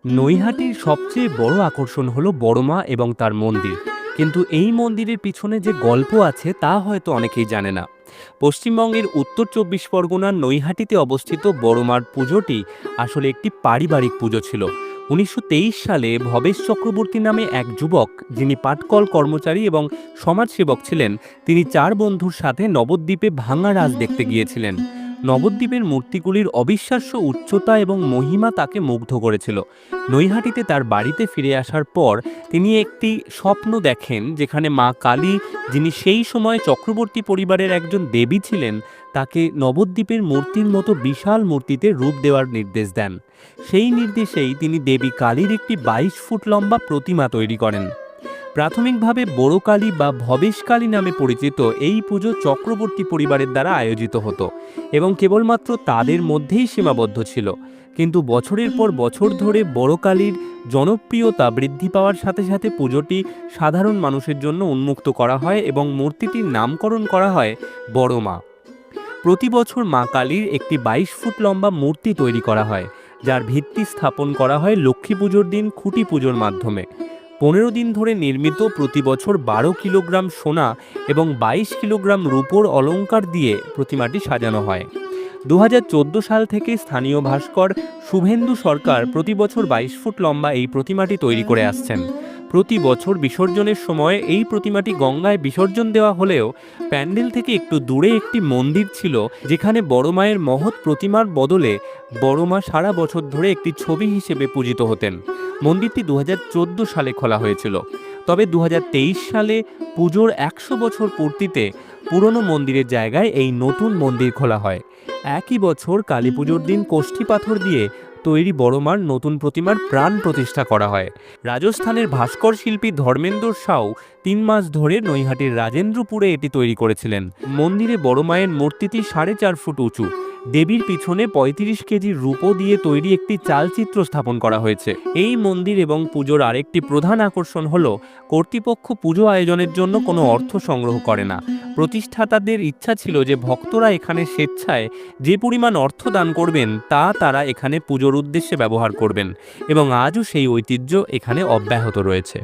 নৈহাটির সবচেয়ে বড় আকর্ষণ হলো বড়মা এবং তার মন্দির। কিন্তু এই মন্দিরের পিছনে যে গল্প আছে তা হয়তো অনেকেই জানে না। পশ্চিমবঙ্গের উত্তর ২৪ পরগনার নৈহাটিতে অবস্থিত বড়মার পুজোটি আসলে একটি পারিবারিক পুজো ছিল। ১৯২৩ সালে ভবেশ চক্রবর্তী নামে এক যুবক, যিনি পাটকল কর্মচারী এবং সমাজসেবক ছিলেন, তিনি ৪ বন্ধুর সাথে নবদ্বীপে ভাঙা রাজ দেখতে গিয়েছিলেন। নবদ্বীপের মূর্তিগুলির অবিশ্বাস্য উচ্চতা এবং মহিমা তাকে মুগ্ধ করেছিল। নৈহাটিতে তার বাড়িতে ফিরে আসার পর তিনি একটি স্বপ্ন দেখেন, যেখানে মা কালী, যিনি সেই সময় চক্রবর্তী পরিবারের একজন দেবী ছিলেন, তাকে নবদ্বীপের মূর্তির মতো বিশাল মূর্তিতে রূপ দেওয়ার নির্দেশ দেন। সেই নির্দেশেই তিনি দেবী কালীর একটি ২২ ফুট লম্বা প্রতিমা তৈরি করেন। প্রাথমিকভাবে বড় কালী বা ভবেশ কালী নামে পরিচিত এই পুজো চক্রবর্তী পরিবারের দ্বারা আয়োজিত হতো এবং কেবলমাত্র তাদের মধ্যেই সীমাবদ্ধ ছিল। কিন্তু বছরের পর বছর ধরে বড় কালীর জনপ্রিয়তা বৃদ্ধি পাওয়ার সাথে সাথে পুজোটি সাধারণ মানুষের জন্য উন্মুক্ত করা হয় এবং মূর্তিটির নামকরণ করা হয় বড় মা। প্রতি বছর মা কালীর একটি ২২ ফুট লম্বা মূর্তি তৈরি করা হয়, যার ভিত্তি স্থাপন করা হয় লক্ষ্মী পুজোর দিন খুঁটি পুজোর মাধ্যমে। ১৫ দিন ধরে নির্মিত প্রতি বছর ১২ কিলোগ্রাম সোনা এবং ২২ কিলোগ্রাম রূপোর অলংকার দিয়ে প্রতিমাটি সাজানো হয়। ২০১৪ সাল থেকে স্থানীয় ভাস্কর শুভেন্দু সরকার প্রতি বছর ২২ ফুট লম্বা এই প্রতিমাটি তৈরি করে আসছেন। প্রতি বছর বিসর্জনের সময় এই প্রতিমাটি গঙ্গায় বিসর্জন দেওয়া হলেও প্যান্ডেল থেকে একটু দূরে একটি মন্দির ছিল, যেখানে বড় মায়ের মহৎ প্রতিমার বদলে বড় মা সারা বছর ধরে একটি ছবি হিসেবে পূজিত হতেন। মন্দিরটি ২০১৪ সালে খোলা হয়েছিল। তবে ২০২৩ সালে পুজোর ১০০ বছর পূর্তিতে পুরনো মন্দিরের জায়গায় এই নতুন মন্দির খোলা হয়। একই বছর কালী পুজোর দিন কোষ্ঠী পাথর দিয়ে তৈরি বড়মার নতুন প্রতিমার প্রাণ প্রতিষ্ঠা করা হয়। রাজস্থানের ভাস্কর শিল্পী ধর্মেন্দ্র সাউ ৩ মাস ধরে নৈহাটির রাজেন্দ্রপুরে এটি তৈরি করেছিলেন। মন্দিরে বড় মায়ের মূর্তিটি ৪.৫ ফুট উঁচু। দেবীর পিছনে ৩৫ কেজি রূপো দিয়ে তৈরি একটি চালচিত্র স্থাপন করা হয়েছে। এই মন্দির এবং পুজোর আরেকটি প্রধান আকর্ষণ হল, কর্তৃপক্ষ পুজো আয়োজনের জন্য কোনো অর্থ সংগ্রহ করে না। প্রতিষ্ঠাতাদের ইচ্ছা ছিল যে ভক্তরা এখানে স্বেচ্ছায় যে পরিমাণ অর্থ দান করবেন তা তারা এখানে পুজোর উদ্দেশ্যে ব্যবহার করবেন, এবং আজও সেই ঐতিহ্য এখানে অব্যাহত রয়েছে।